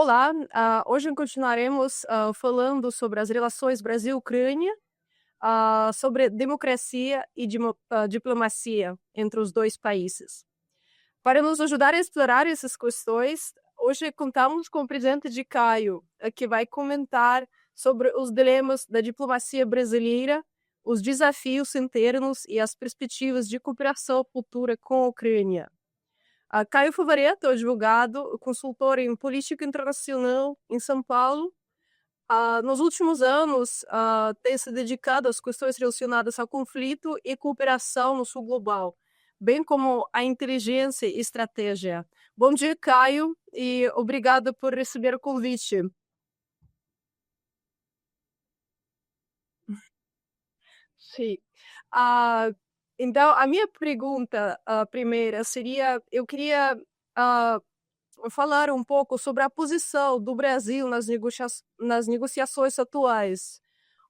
Olá, hoje continuaremos falando sobre as relações Brasil-Ucrânia, sobre democracia e diplomacia entre os dois países. Para nos ajudar a explorar essas questões, hoje contamos com o presidente de Caio, que vai comentar sobre os dilemas da diplomacia brasileira, os desafios internos e as perspectivas de cooperação futura com a Ucrânia. Caio Favaretto é advogado, consultor em política internacional em São Paulo. Nos últimos anos, tem se dedicado às questões relacionadas ao conflito e cooperação no sul global, bem como à inteligência e estratégia. Bom dia, Caio, e obrigada por receber o convite. Sim. Ah, então, a minha pergunta, primeira seria, eu queria ah, falar um pouco sobre a posição do Brasil nas negociações atuais.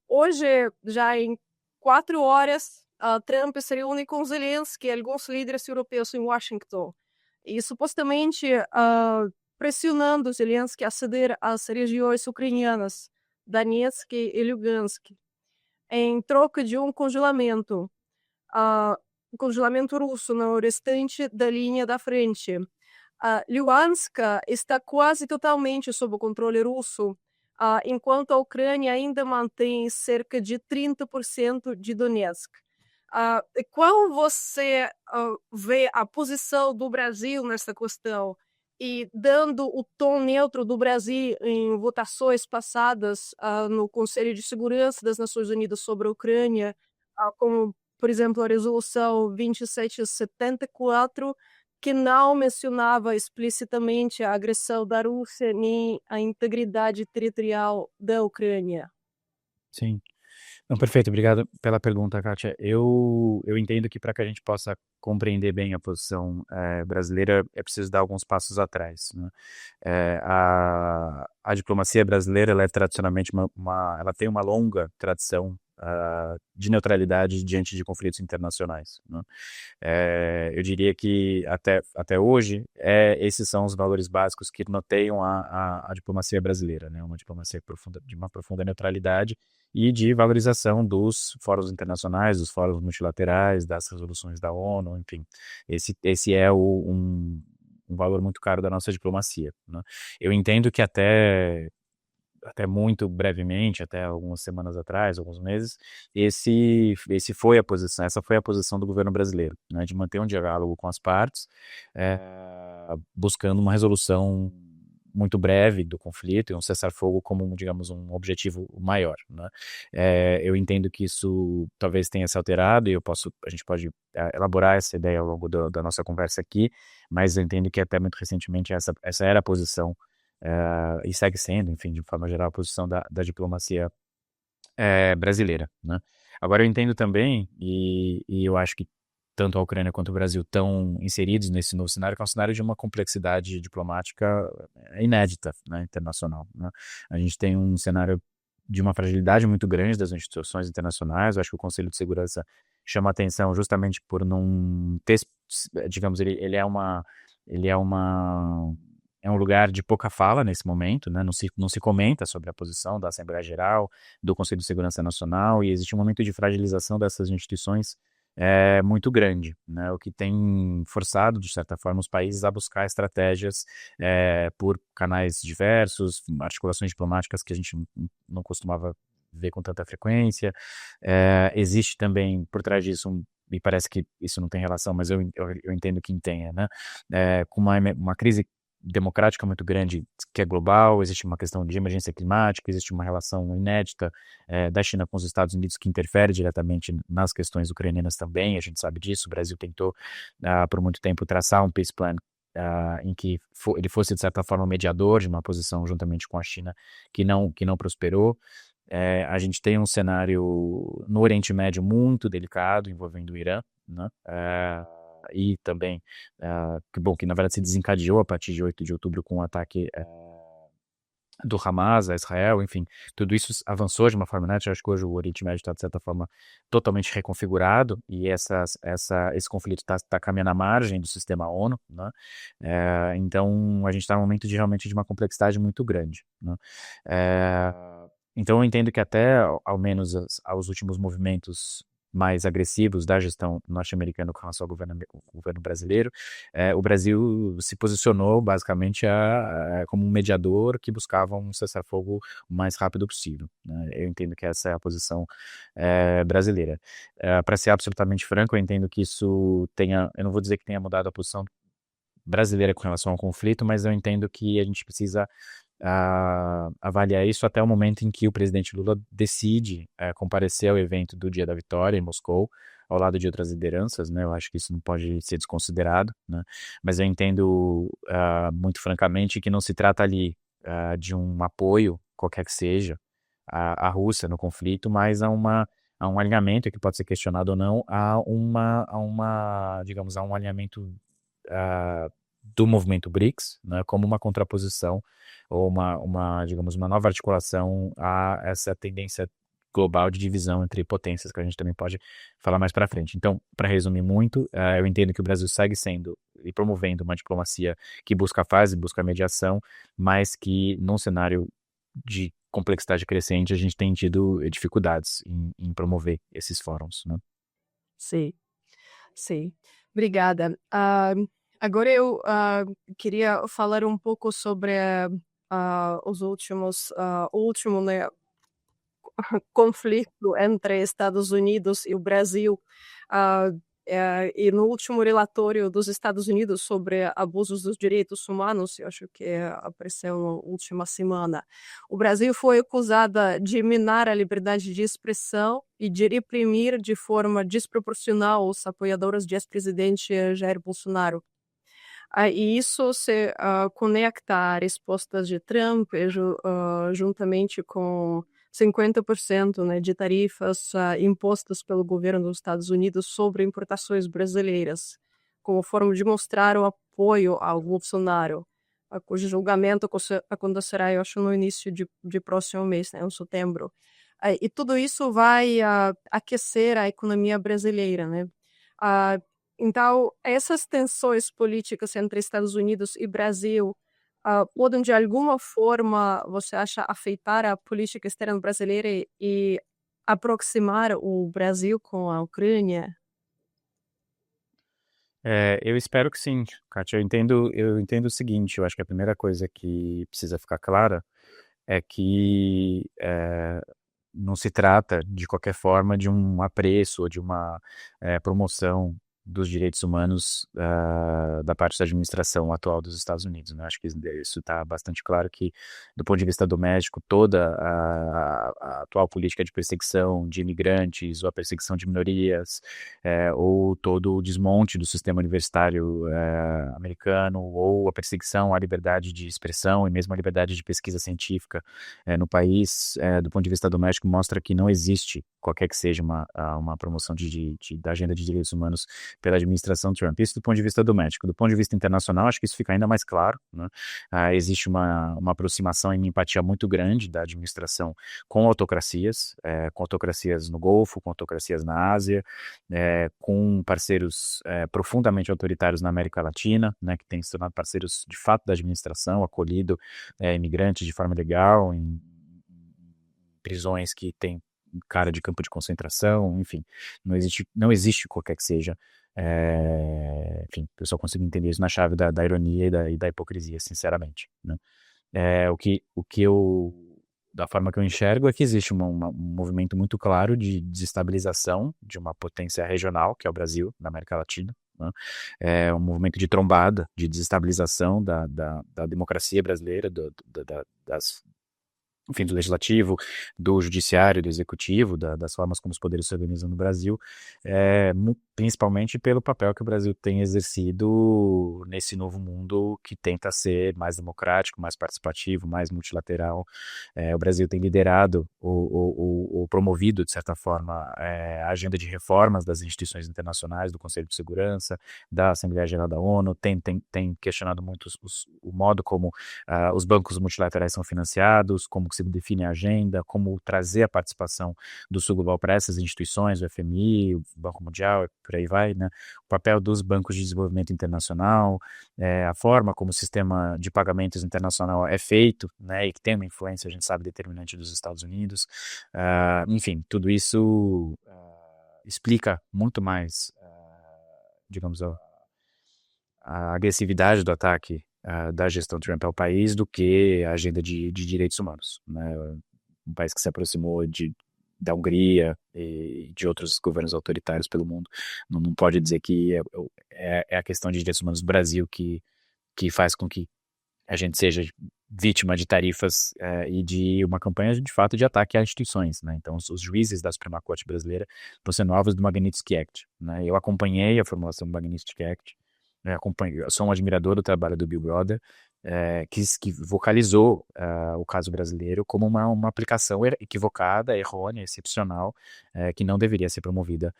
Hoje, já em 4 horas, Trump se reúne com Zelensky e alguns líderes europeus em Washington, e supostamente pressionando Zelensky a ceder às regiões ucranianas, Donetsk e Lugansk, em troca de um congelamento russo no restante da linha da frente. Luhansk está quase totalmente sob o controle russo, enquanto a Ucrânia ainda mantém cerca de 30% de Donetsk. Qual você vê a posição do Brasil nessa questão? E dando o tom neutro do Brasil em votações passadas no Conselho de Segurança das Nações Unidas sobre a Ucrânia, como, por exemplo, a Resolução 2774, que não mencionava explicitamente a agressão da Rússia nem a integridade territorial da Ucrânia. Sim. Não, perfeito, obrigado pela pergunta, Kátia. Eu entendo que para que a gente possa compreender bem a posição brasileira, é preciso dar alguns passos atrás, né? A diplomacia brasileira, ela é tradicionalmente ela tem uma longa tradição de neutralidade diante de conflitos internacionais, né? Eu diria que até hoje, esses são os valores básicos que norteiam a diplomacia brasileira, né? Uma diplomacia de uma profunda neutralidade e de valorização dos fóruns internacionais, dos fóruns multilaterais, das resoluções da ONU, enfim. Esse é um valor muito caro da nossa diplomacia, né? Eu entendo que até muito brevemente, até algumas semanas atrás, alguns meses, essa foi a posição do governo brasileiro, né, de manter um diálogo com as partes, buscando uma resolução muito breve do conflito e um cessar-fogo como, digamos, um objetivo maior, né? Eu entendo que isso talvez tenha se alterado e a gente pode elaborar essa ideia ao longo da nossa conversa aqui, mas eu entendo que até muito recentemente essa era a posição e segue sendo, enfim, de forma geral, a posição da diplomacia brasileira, né? Agora, eu entendo também, e eu acho que tanto a Ucrânia quanto o Brasil estão inseridos nesse novo cenário, que é um cenário de uma complexidade diplomática inédita, né, internacional, né? A gente tem um cenário de uma fragilidade muito grande das instituições internacionais. Eu acho que o Conselho de Segurança chama atenção justamente por não ter, digamos, ele é um lugar de pouca fala nesse momento, né? Não se comenta sobre a posição da Assembleia Geral, do Conselho de Segurança Nacional, e existe um momento de fragilização dessas instituições muito grande, né? O que tem forçado, de certa forma, os países a buscar estratégias por canais diversos, articulações diplomáticas que a gente não costumava ver com tanta frequência. Existe também, por trás disso, me parece que isso não tem relação, mas eu entendo que tenha, né? Com uma crise democrática muito grande, que é global, existe uma questão de emergência climática, existe uma relação inédita da China com os Estados Unidos que interfere diretamente nas questões ucranianas também, a gente sabe disso. O Brasil tentou por muito tempo traçar um peace plan em que ele fosse, de certa forma, mediador de uma posição juntamente com a China que não prosperou. A gente tem um cenário no Oriente Médio muito delicado, envolvendo o Irã, né? E também, que na verdade se desencadeou a partir de 8 de outubro com um ataque do Hamas a Israel, enfim, tudo isso avançou de uma forma, né? Eu acho que hoje o Oriente Médio está, de certa forma, totalmente reconfigurado e esse conflito está caminhando à margem do sistema ONU, né? Então, a gente está num momento realmente de uma complexidade muito grande, né? É, então, eu entendo que até, ao menos, aos últimos movimentos mais agressivos da gestão norte-americana com relação ao governo brasileiro, o Brasil se posicionou basicamente como um mediador que buscava um cessar-fogo o mais rápido possível, né? Eu entendo que essa é a posição brasileira. Para ser absolutamente franco, eu entendo que isso eu não vou dizer que tenha mudado a posição brasileira com relação ao conflito, mas eu entendo que a gente precisa avaliar isso até o momento em que o presidente Lula decide comparecer ao evento do Dia da Vitória em Moscou, ao lado de outras lideranças, né? Eu acho que isso não pode ser desconsiderado, né? Mas eu entendo muito francamente que não se trata ali de um apoio, qualquer que seja, à Rússia no conflito, mas a um alinhamento que pode ser questionado ou não, digamos, a um alinhamento ah, do movimento BRICS, né, como uma contraposição ou digamos, uma nova articulação a essa tendência global de divisão entre potências que a gente também pode falar mais para frente. Então, para resumir muito, eu entendo que o Brasil segue sendo e promovendo uma diplomacia que busca a paz e busca a mediação, mas que num cenário de complexidade crescente a gente tem tido dificuldades em promover esses fóruns, né? Sim, sim. Obrigada. Agora eu queria falar um pouco sobre o último, né, conflito entre Estados Unidos e o Brasil. Ah, e no último relatório dos Estados Unidos sobre abusos dos direitos humanos, eu acho que apareceu na última semana, o Brasil foi acusado de minar a liberdade de expressão e de reprimir de forma desproporcional os apoiadores do ex-presidente Jair Bolsonaro. E isso se conecta a respostas de Trump, juntamente com 50%, né, de tarifas impostas pelo governo dos Estados Unidos sobre importações brasileiras, como forma de mostrar o apoio ao Bolsonaro, cujo julgamento acontecerá, eu acho, no início de próximo mês, né, em setembro. E tudo isso vai aquecer a economia brasileira, né? Ah, então, essas tensões políticas entre Estados Unidos e Brasil podem, de alguma forma, você acha, afetar a política externa brasileira e aproximar o Brasil com a Ucrânia? Eu espero que sim, Kátia. Eu entendo o seguinte, eu acho que a primeira coisa que precisa ficar clara é que não se trata, de qualquer forma, de um apreço ou de uma promoção dos direitos humanos da parte da administração atual dos Estados Unidos, né? Acho que isso está bastante claro que, do ponto de vista doméstico, toda a atual política de perseguição de imigrantes ou a perseguição de minorias ou todo o desmonte do sistema universitário americano ou a perseguição à liberdade de expressão e mesmo à liberdade de pesquisa científica no país, do ponto de vista doméstico, mostra que não existe qualquer que seja uma promoção da agenda de direitos humanos pela administração Trump. Isso do ponto de vista doméstico. Do ponto de vista internacional, acho que isso fica ainda mais claro, né? Existe uma aproximação e uma empatia muito grande da administração com autocracias no Golfo, com autocracias na Ásia, com parceiros profundamente autoritários na América Latina, né, que têm se tornado parceiros de fato da administração, acolhido imigrantes de forma legal em prisões que têm cara de campo de concentração, enfim, não existe qualquer que seja, enfim, eu só consigo entender isso na chave da ironia e da hipocrisia, sinceramente, né? Da forma que eu enxergo é que existe um movimento muito claro de desestabilização de uma potência regional, que é o Brasil, na América Latina, né? É um movimento de trombada, de desestabilização da democracia brasileira, das enfim, do legislativo, do judiciário, do executivo, das formas como os poderes se organizam no Brasil, principalmente pelo papel que o Brasil tem exercido nesse novo mundo que tenta ser mais democrático, mais participativo, mais multilateral. O Brasil tem liderado ou promovido, de certa forma, a agenda de reformas das instituições internacionais, do Conselho de Segurança, da Assembleia Geral da ONU, tem questionado muito o modo como os bancos multilaterais são financiados, como que se define a agenda, como trazer a participação do Sul Global para essas instituições, o FMI, o Banco Mundial, por aí vai, né? O papel dos bancos de desenvolvimento internacional, a forma como o sistema de pagamentos internacional é feito, né? E que tem uma influência, a gente sabe, determinante dos Estados Unidos. Enfim, tudo isso explica muito mais, digamos, a agressividade do ataque da gestão Trump ao país do que a agenda de direitos humanos, né? Um país que se aproximou da Hungria e de outros governos autoritários pelo mundo. Não pode dizer que é a questão de direitos humanos do Brasil que faz com que a gente seja vítima de tarifas e de uma campanha de fato de ataque a instituições, né? Então os juízes da Suprema Corte brasileira estão sendo alvos do Magnitsky Act, né? Eu acompanhei a formulação do Magnitsky Act, eu sou um admirador do trabalho do Bill Brother, que vocalizou o caso brasileiro como uma aplicação equivocada, errônea, excepcional, que não deveria ser promovida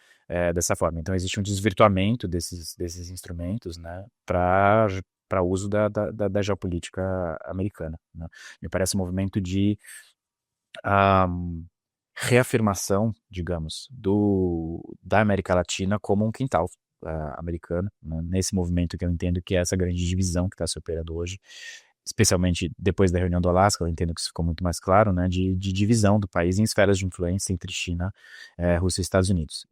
dessa forma. Então existe um desvirtuamento desses instrumentos, né, para uso da geopolítica americana, né? Me parece um movimento de reafirmação, digamos, da América Latina como um quintal americano, né? Nesse movimento que eu entendo que é essa grande divisão que está se operando hoje, especialmente depois da reunião do Alasca, eu entendo que isso ficou muito mais claro, né, de divisão do país em esferas de influência entre China, Rússia e Estados Unidos.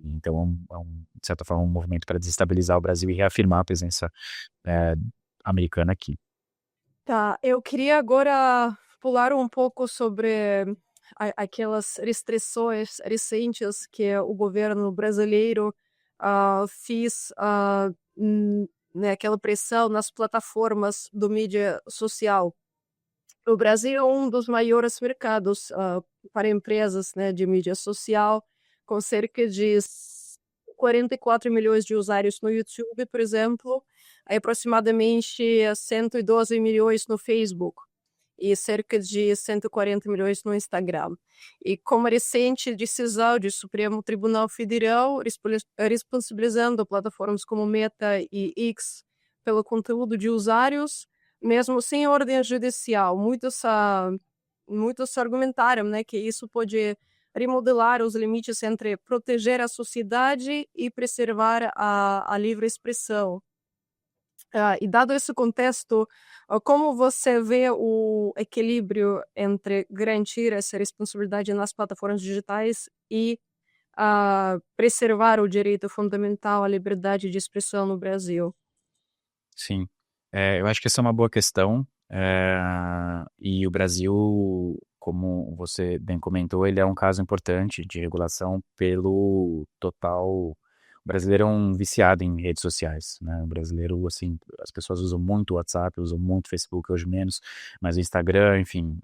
Então, de certa forma, um movimento para desestabilizar o Brasil e reafirmar a presença americana aqui. Tá, eu queria agora pular um pouco sobre aquelas restrições recentes que o governo brasileiro fez, né, aquela pressão nas plataformas do mídia social. O Brasil é um dos maiores mercados para empresas, né, de mídia social, com cerca de 44 milhões de usuários no YouTube, por exemplo, aproximadamente 112 milhões no Facebook e cerca de 140 milhões no Instagram. E com a recente decisão do Supremo Tribunal Federal responsabilizando plataformas como Meta e X pelo conteúdo de usuários, mesmo sem ordem judicial, muitos argumentaram, né, que isso pode remodelar os limites entre proteger a sociedade e preservar a livre expressão. E dado esse contexto, como você vê o equilíbrio entre garantir essa responsabilidade nas plataformas digitais e preservar o direito fundamental à liberdade de expressão no Brasil? Sim, eu acho que essa é uma boa questão, e o Brasil, como você bem comentou, ele é um caso importante de regulação pelo total. O brasileiro é um viciado em redes sociais, né? O brasileiro, assim, as pessoas usam muito o WhatsApp, usam muito o Facebook, hoje menos, mas o Instagram, enfim,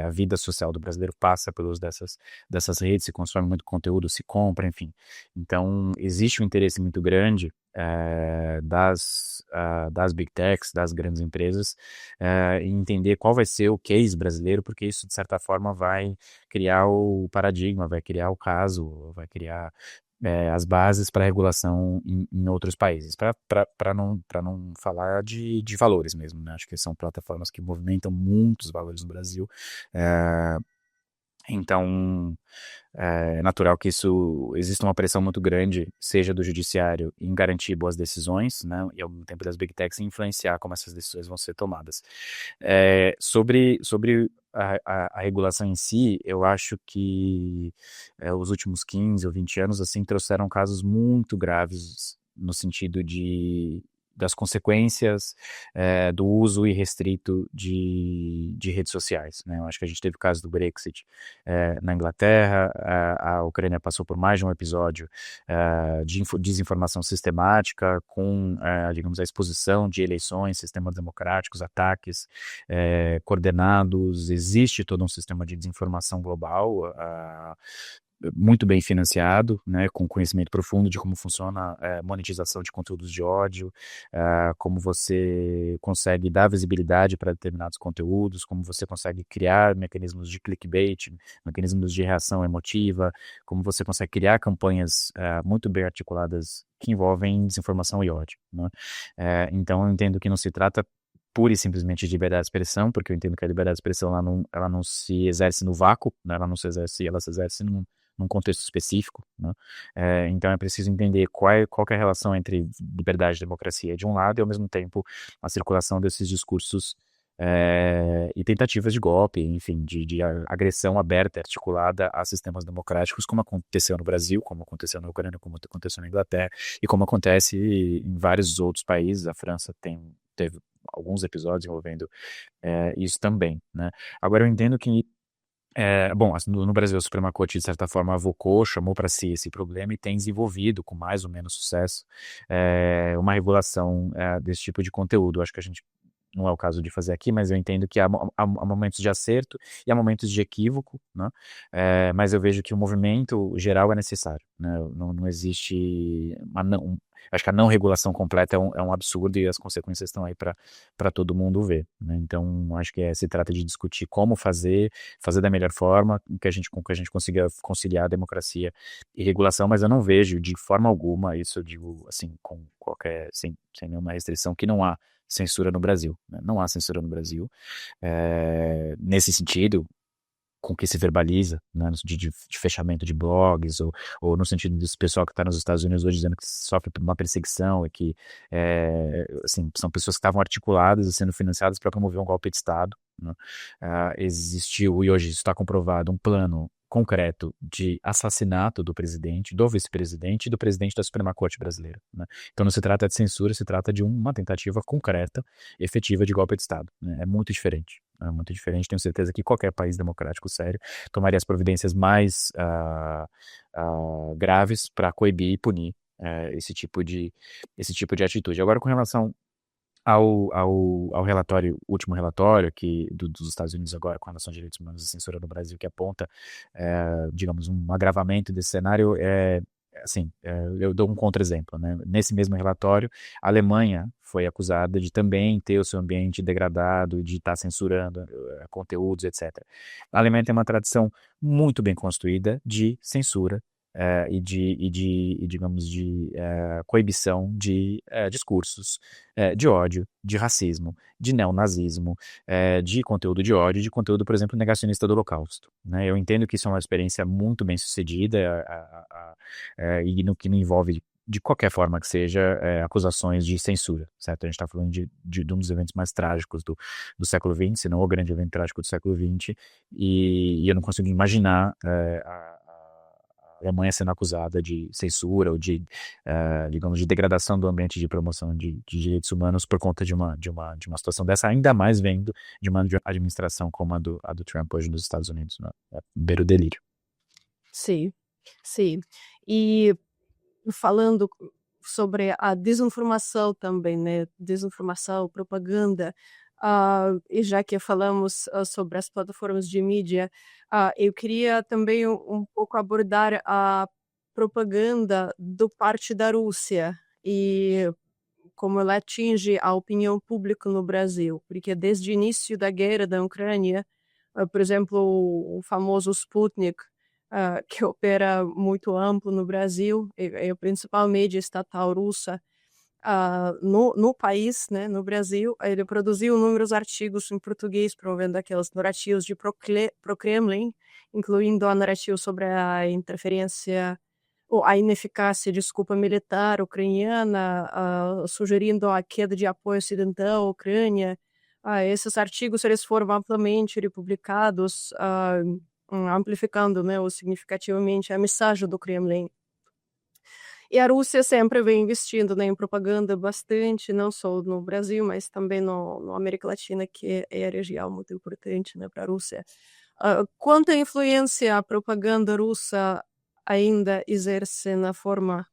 a vida social do brasileiro passa pelos dessas redes, se consome muito conteúdo, se compra, enfim. Então, existe um interesse muito grande das big techs, das grandes empresas, em entender qual vai ser o case brasileiro, porque isso, de certa forma, vai criar o paradigma, vai criar o caso, vai criar as bases para regulação em outros países, para não falar de valores mesmo, né? Acho que são plataformas que movimentam muitos valores no Brasil. Então, é natural que exista uma pressão muito grande, seja do judiciário, em garantir boas decisões, né, e ao mesmo tempo das big techs em influenciar como essas decisões vão ser tomadas. Sobre a regulação em si, eu acho que os últimos 15 ou 20 anos assim trouxeram casos muito graves no sentido de das consequências do uso irrestrito de redes sociais, né? Eu acho que a gente teve o caso do Brexit na Inglaterra, a Ucrânia passou por mais de um episódio de desinformação sistemática com, digamos, a exposição de eleições, sistemas democráticos, ataques coordenados, existe todo um sistema de desinformação global, muito bem financiado, né, com conhecimento profundo de como funciona a monetização de conteúdos de ódio, como você consegue dar visibilidade para determinados conteúdos, como você consegue criar mecanismos de clickbait, mecanismos de reação emotiva, como você consegue criar campanhas muito bem articuladas que envolvem desinformação e ódio, né? Então eu entendo que não se trata pura e simplesmente de liberdade de expressão, porque eu entendo que a liberdade de expressão ela não se exerce no vácuo, né? Ela se exerce num contexto específico, né? Então é preciso entender qual que é a relação entre liberdade e democracia de um lado e, ao mesmo tempo, a circulação desses discursos e tentativas de golpe, enfim, de agressão aberta, articulada a sistemas democráticos, como aconteceu no Brasil, como aconteceu na Ucrânia, como aconteceu na Inglaterra, e como acontece em vários outros países. A França teve alguns episódios envolvendo isso também, né? Agora, eu entendo que bom, no Brasil, a Suprema Corte, de certa forma, avocou, chamou para si esse problema e tem desenvolvido, com mais ou menos sucesso, uma regulação desse tipo de conteúdo. Acho que a gente não é o caso de fazer aqui, mas eu entendo que há momentos de acerto e há momentos de equívoco, né? Mas eu vejo que o movimento geral é necessário, né? Não existe acho que a não regulação completa é um absurdo e as consequências estão aí para todo mundo ver, né? Então, acho que se trata de discutir como fazer da melhor forma, com que a gente consiga conciliar a democracia e regulação, mas eu não vejo de forma alguma, isso eu digo assim, sem nenhuma restrição, que não há censura no Brasil, né? Não há censura no Brasil. Nesse sentido, com que se verbaliza, né, de fechamento de blogs, ou no sentido desse pessoal que está nos Estados Unidos hoje dizendo que sofre uma perseguição e que assim, são pessoas que estavam articuladas e sendo financiadas para promover um golpe de Estado, né? Existiu, e hoje isso está comprovado, um plano concreto de assassinato do presidente, do vice-presidente e do presidente da Suprema Corte brasileira, né? Então não se trata de censura, se trata de uma tentativa concreta, efetiva de golpe de Estado, né? É muito diferente. É muito diferente. Tenho certeza que qualquer país democrático sério tomaria as providências mais graves para coibir e punir esse tipo de atitude. Agora, com relação ao relatório, último relatório dos Estados Unidos agora com relação a direitos humanos e censura no Brasil, que aponta, digamos, um agravamento desse cenário, assim, eu dou um contra-exemplo, né? Nesse mesmo relatório, a Alemanha foi acusada de também ter o seu ambiente degradado, de estar censurando conteúdos, etc. A Alemanha tem uma tradição muito bem construída de censura digamos, de coibição de discursos de ódio, de racismo, de neonazismo, de conteúdo de ódio, de conteúdo, por exemplo, negacionista do Holocausto, né? Eu entendo que isso é uma experiência muito bem sucedida e que não envolve de qualquer forma que seja, acusações de censura, certo? A gente está falando de um dos eventos mais trágicos do século XX, se não o grande evento trágico do século XX, e eu não consigo imaginar a Alemanha sendo acusada de censura ou digamos, de degradação do ambiente de promoção de direitos humanos por conta de uma situação dessa, ainda mais vendo de uma administração como a do Trump hoje nos Estados Unidos, né? É beira o delírio. Sim, sim. E falando sobre a desinformação também, né? Desinformação, propaganda. E já que falamos sobre as plataformas de mídia, eu queria também um pouco abordar a propaganda do parte da Rússia e como ela atinge a opinião pública no Brasil, porque desde o início da guerra da Ucrânia, por exemplo, o famoso Sputnik, que opera muito amplo no Brasil, é a principal mídia estatal russa no país, né, no Brasil. Ele produziu inúmeros artigos em português promovendo aquelas narrativas de pro-Kremlin, incluindo a narrativa sobre a interferência ou a ineficácia, desculpa, militar ucraniana, sugerindo a queda de apoio ocidental à Ucrânia. Esses artigos eles foram amplamente republicados, amplificando, né, significativamente a mensagem do Kremlin. E a Rússia sempre vem investindo, né, em propaganda bastante, não só no Brasil, mas também no América Latina, que é a região muito importante, né, para a Rússia. Quanta influência a propaganda russa ainda exerce na forma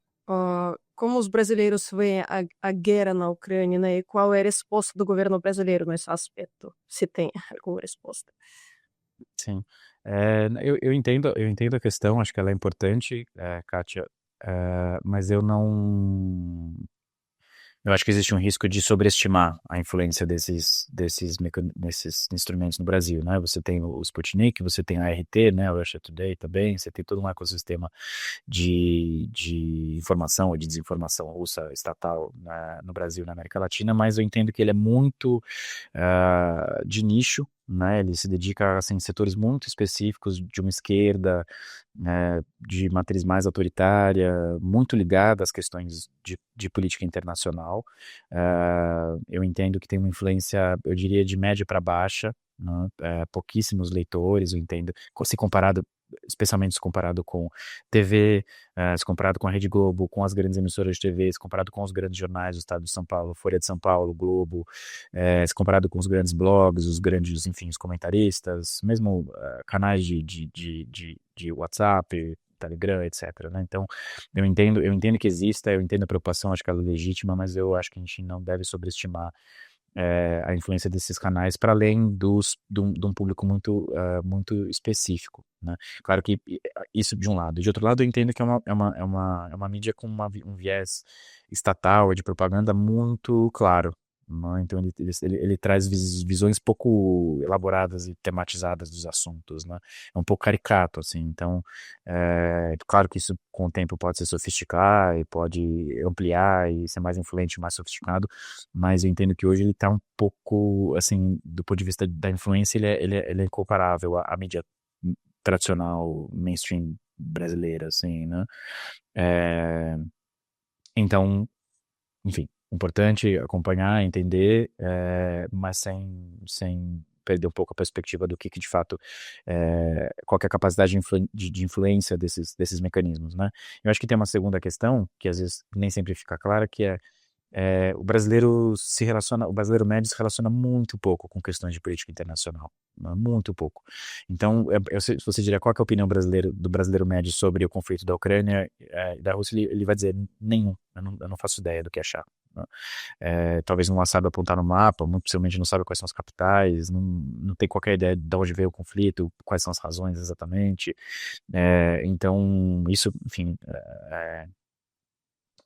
como os brasileiros veem a guerra na Ucrânia, né? E qual é a resposta do governo brasileiro nesse aspecto? Se tem alguma resposta. Sim. Eu entendo a questão, acho que ela é importante, Kátia, mas eu acho que existe um risco de sobreestimar a influência desses instrumentos no Brasil, né? Você tem o Sputnik, você tem a RT, né? O Russia Today também, você tem todo um ecossistema de informação ou de desinformação russa estatal no Brasil e na América Latina, mas eu entendo que ele é muito de nicho, né? Ele se dedica assim, a setores muito específicos de uma esquerda, de matriz mais autoritária, muito ligada às questões de política internacional. Eu entendo que tem uma influência, eu diria, de média para baixa, né? Pouquíssimos leitores, eu entendo, se comparado, especialmente se comparado com TV, se comparado com a Rede Globo, com as grandes emissoras de TV, se comparado com os grandes jornais do Estado de São Paulo, Folha de São Paulo, Globo, se comparado com os grandes blogs, os grandes, enfim, os comentaristas, mesmo canais de WhatsApp, Telegram, etc, né? Então, eu entendo que exista, eu entendo a preocupação, acho que ela é legítima, mas eu acho que a gente não deve sobreestimar a influência desses canais para além de um público muito específico, né? Claro que isso de um lado. De outro lado, eu entendo que é uma mídia com um viés estatal e de propaganda muito claro, né? Então ele traz visões pouco elaboradas e tematizadas dos assuntos, né? É um pouco caricato, assim. Então, claro que isso com o tempo pode se sofisticar e pode ampliar e ser mais influente, mais sofisticado, mas eu entendo que hoje ele está um pouco, assim, do ponto de vista da influência, ele é incomparável à mídia tradicional, mainstream brasileira, assim, né? É, então, enfim, importante acompanhar, entender, mas sem perder um pouco a perspectiva do que de fato, qual que é a capacidade de influência desses mecanismos, né? Eu acho que tem uma segunda questão, que às vezes nem sempre fica clara, que o brasileiro médio se relaciona muito pouco com questões de política internacional, né? Muito pouco. Então, se você diria qual que é a opinião do brasileiro médio sobre o conflito da Ucrânia e da Rússia, ele vai dizer nenhum, eu não faço ideia do que achar, né? Talvez não saiba apontar no mapa, muito possivelmente não sabe quais são as capitais, não tem qualquer ideia de onde veio o conflito, quais são as razões exatamente. Então, isso, enfim,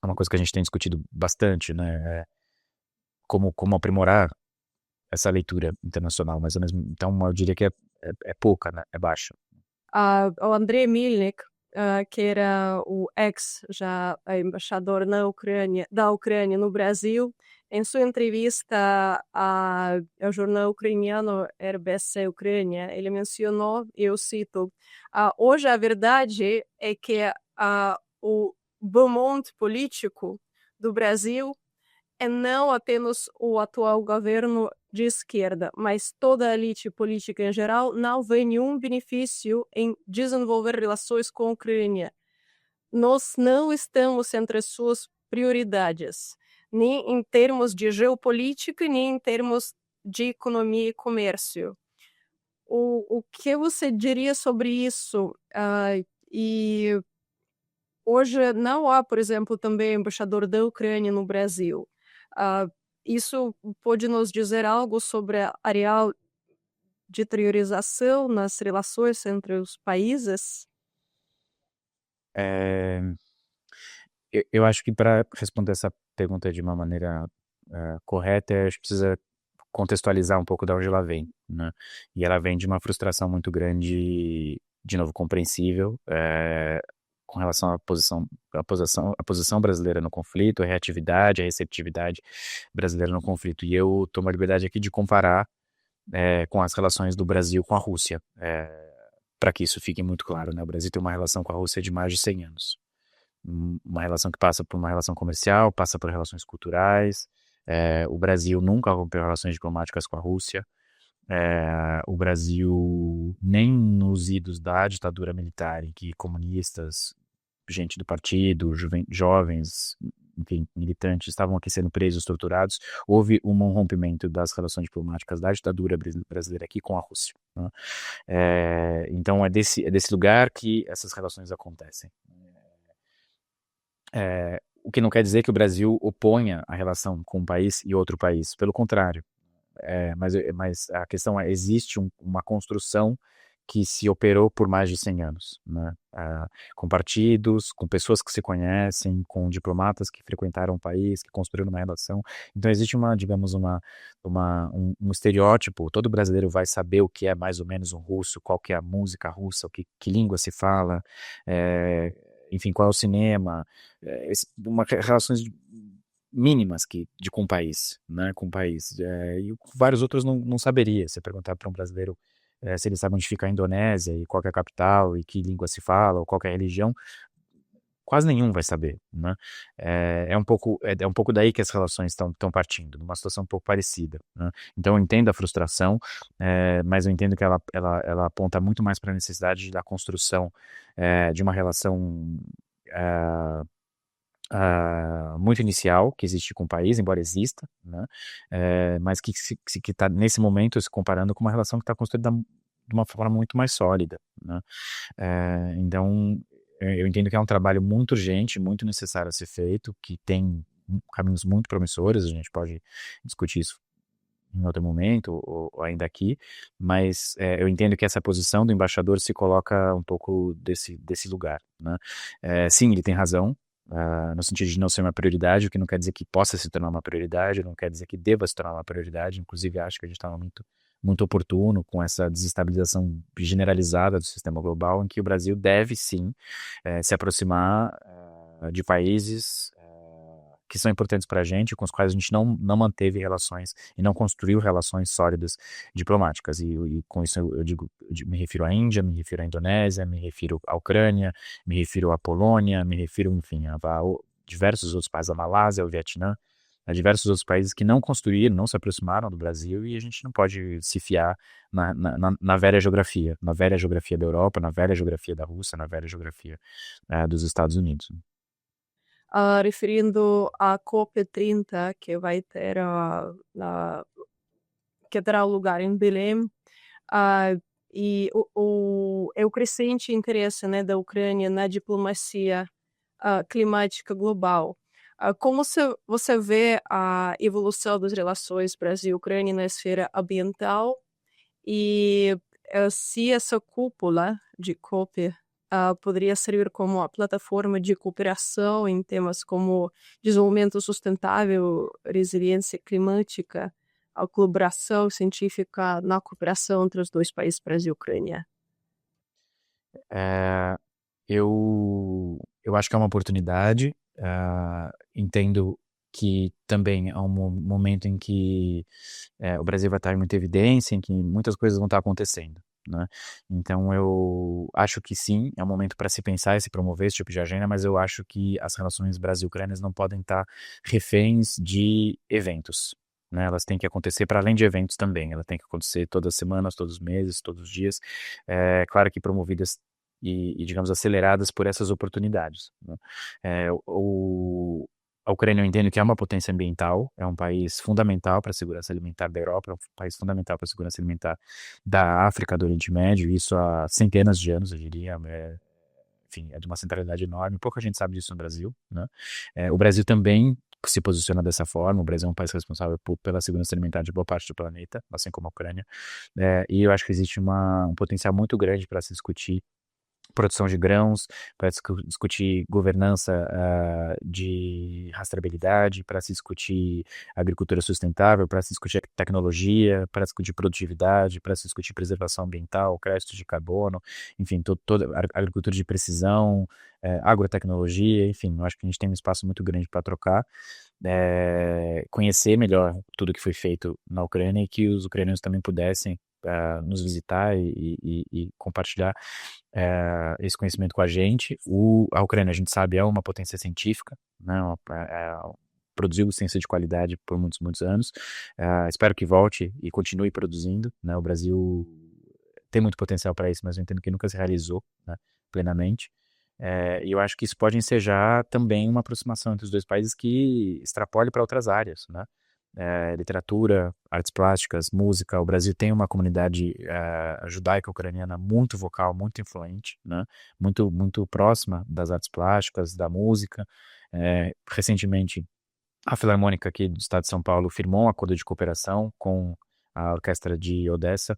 é uma coisa que a gente tem discutido bastante, né? Como aprimorar essa leitura internacional, mas ao mesmo então eu diria que é pouca, né? É baixa. O Andrei Milnik, que era o já embaixador da Ucrânia no Brasil, em sua entrevista ao jornal ucraniano RBC Ucrânia, ele mencionou, eu cito, hoje a verdade é que o Beaumont político do Brasil é não apenas o atual governo de esquerda, mas toda a elite política em geral não vê nenhum benefício em desenvolver relações com a Ucrânia. Nós não estamos entre suas prioridades, nem em termos de geopolítica, nem em termos de economia e comércio. O que você diria sobre isso? E hoje não há, por exemplo, também embaixador da Ucrânia no Brasil. Ah, isso pode nos dizer algo sobre a real deteriorização nas relações entre os países? É, eu acho que para responder essa pergunta de uma maneira correta, a gente precisa contextualizar um pouco de onde ela vem, né? E ela vem de uma frustração muito grande, de novo, compreensível, com relação à posição brasileira no conflito, a reatividade, a receptividade brasileira no conflito. E eu tomo a liberdade aqui de comparar com as relações do Brasil com a Rússia, para que isso fique muito claro, né? O Brasil tem uma relação com a Rússia de mais de 100 anos. Uma relação que passa por uma relação comercial, passa por relações culturais. O Brasil nunca rompeu relações diplomáticas com a Rússia. O Brasil, nem nos idos da ditadura militar, em que comunistas gente do partido, jovens, enfim, militantes, estavam aqui sendo presos, torturados. Houve um rompimento das relações diplomáticas da ditadura brasileira aqui com a Rússia, né? Então é desse lugar que essas relações acontecem. O que não quer dizer que o Brasil oponha a relação com um país e outro país, pelo contrário. Mas a questão é, existe uma construção que se operou por mais de 100 anos, né? Com partidos, com pessoas que se conhecem, com diplomatas que frequentaram o país, que construíram uma relação. Então existe digamos, um estereótipo. Todo brasileiro vai saber o que é mais ou menos um russo, qual que é a música russa, que língua se fala, enfim, qual é o cinema, relações mínimas com o país, né, com o país. E vários outros não saberia. Se perguntar para um brasileiro se ele sabe onde fica a Indonésia e qual que é a capital e que língua se fala ou qual que é a religião, quase nenhum vai saber, né? É um pouco daí que as relações estão partindo, numa situação um pouco parecida, né? Então eu entendo a frustração, mas eu entendo que ela aponta muito mais para a necessidade da construção de uma relação muito inicial que existe com o país, embora exista, né? Mas que está nesse momento se comparando com uma relação que está construída de uma forma muito mais sólida, né? Então eu entendo que é um trabalho muito urgente, muito necessário a ser feito, que tem caminhos muito promissores. A gente pode discutir isso em outro momento ou ainda aqui, mas eu entendo que essa posição do embaixador se coloca um pouco desse lugar, né? Sim, ele tem razão, no sentido de não ser uma prioridade, o que não quer dizer que possa se tornar uma prioridade, não quer dizer que deva se tornar uma prioridade. Inclusive acho que a gente está num momento muito oportuno com essa desestabilização generalizada do sistema global, em que o Brasil deve sim se aproximar de países que são importantes para a gente, com os quais a gente não manteve relações e não construiu relações sólidas diplomáticas. E com isso me refiro à Índia, me refiro à Indonésia, me refiro à Ucrânia, me refiro à Polônia, me refiro, enfim, a diversos outros países, a Malásia, ao Vietnã, a diversos outros países que não construíram, não se aproximaram do Brasil, e a gente não pode se fiar na velha geografia da Europa, na velha geografia da Rússia, na velha geografia dos Estados Unidos. Referindo à COP30, que vai ter que terá lugar em Belém, e o crescente interesse, né, da Ucrânia na diplomacia climática global. Como você vê a evolução das relações Brasil-Ucrânia na esfera ambiental e se essa cúpula de COP poderia servir como uma plataforma de cooperação em temas como desenvolvimento sustentável, resiliência climática, a colaboração científica na cooperação entre os dois países, Brasil e Ucrânia? Eu acho que é uma oportunidade. Entendo que também é um momento em que o Brasil vai estar em muita evidência, em que muitas coisas vão estar acontecendo, né? Então eu acho que sim, é um momento para se pensar e se promover esse tipo de agenda, mas eu acho que as relações Brasil-Ucrânia não podem estar reféns de eventos, né? Elas têm que acontecer para além de eventos também. Ela tem que acontecer todas as semanas, todos os meses, todos os dias. Claro que promovidas digamos, aceleradas por essas oportunidades, né? A Ucrânia, eu entendo que é uma potência ambiental, é um país fundamental para a segurança alimentar da Europa, é um país fundamental para a segurança alimentar da África, do Oriente Médio, isso há centenas de anos, eu diria. Enfim, é de uma centralidade enorme. Pouca gente sabe disso no Brasil, né? O Brasil também se posiciona dessa forma. O Brasil é um país responsável pela segurança alimentar de boa parte do planeta, assim como a Ucrânia. E eu acho que existe um potencial muito grande para se discutir produção de grãos, para discutir governança de rastreabilidade, para se discutir agricultura sustentável, para se discutir tecnologia, para discutir produtividade, para se discutir preservação ambiental, crédito de carbono, enfim, toda agricultura de precisão, agrotecnologia, enfim, eu acho que a gente tem um espaço muito grande para trocar, conhecer melhor tudo que foi feito na Ucrânia e que os ucranianos também pudessem nos visitar e compartilhar esse conhecimento com a gente. A Ucrânia, a gente sabe, é uma potência científica, né? Produziu ciência de qualidade por muitos, muitos anos. Espero que volte e continue produzindo, né? O Brasil tem muito potencial para isso, mas eu entendo que nunca se realizou, né, plenamente. E eu acho que isso pode ensejar também uma aproximação entre os dois países que extrapole para outras áreas, né? Literatura, artes plásticas, música. O Brasil tem uma comunidade judaica-ucraniana muito vocal, muito influente, né? Muito, muito próxima das artes plásticas, da música. Recentemente, a Filarmônica aqui do Estado de São Paulo firmou um acordo de cooperação com a Orquestra de Odessa,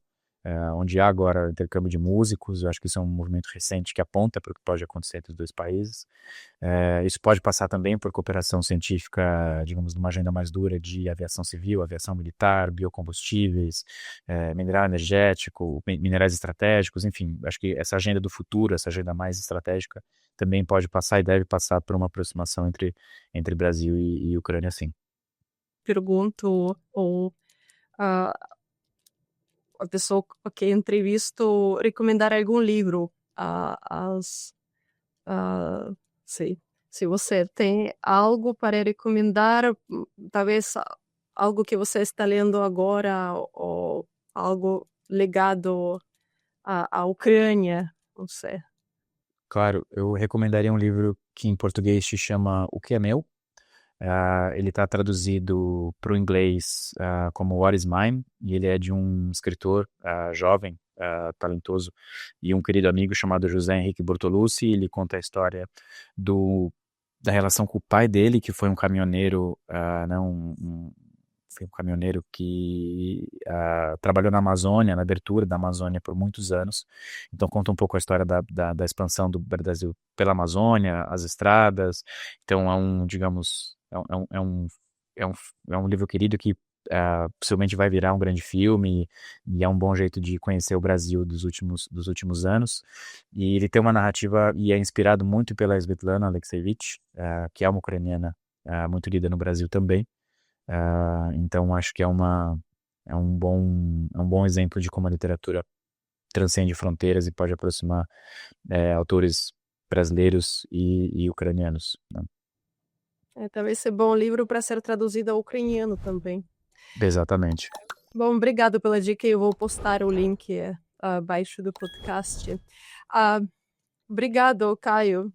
onde há agora intercâmbio de músicos. Eu acho que isso é um movimento recente que aponta para o que pode acontecer entre os dois países. Isso pode passar também por cooperação científica, digamos, numa agenda mais dura de aviação civil, aviação militar, biocombustíveis, mineral energético, minerais estratégicos, enfim. Acho que essa agenda do futuro, essa agenda mais estratégica, também pode passar e deve passar por uma aproximação entre Brasil e Ucrânia, sim. Pergunto, ou a pessoa que entrevisto recomendar algum livro se você tem algo para recomendar, talvez algo que você está lendo agora ou algo ligado à Ucrânia, não sei. Claro, eu recomendaria um livro que em português se chama O Que É Meu. Ele está traduzido para o inglês como What Is Mine, e ele é de um escritor jovem, talentoso, e um querido amigo chamado José Henrique Bortolucci. Ele conta a história da relação com o pai dele, que foi um caminhoneiro, foi um caminhoneiro que trabalhou na Amazônia, na abertura da Amazônia por muitos anos. Então conta um pouco a história da expansão do Brasil pela Amazônia, as estradas. Então digamos, é um livro querido que possivelmente vai virar um grande filme, e é um bom jeito de conhecer o Brasil dos últimos anos. E ele tem uma narrativa e é inspirado muito pela Svetlana Alexievich, que é uma ucraniana muito lida no Brasil também. Então acho que é um bom exemplo de como a literatura transcende fronteiras e pode aproximar autores brasileiros e ucranianos, né? Talvez seja bom livro para ser traduzido ao ucraniano também. Exatamente. Bom, obrigado pela dica. Eu vou postar o link abaixo do podcast. Obrigado, Caio.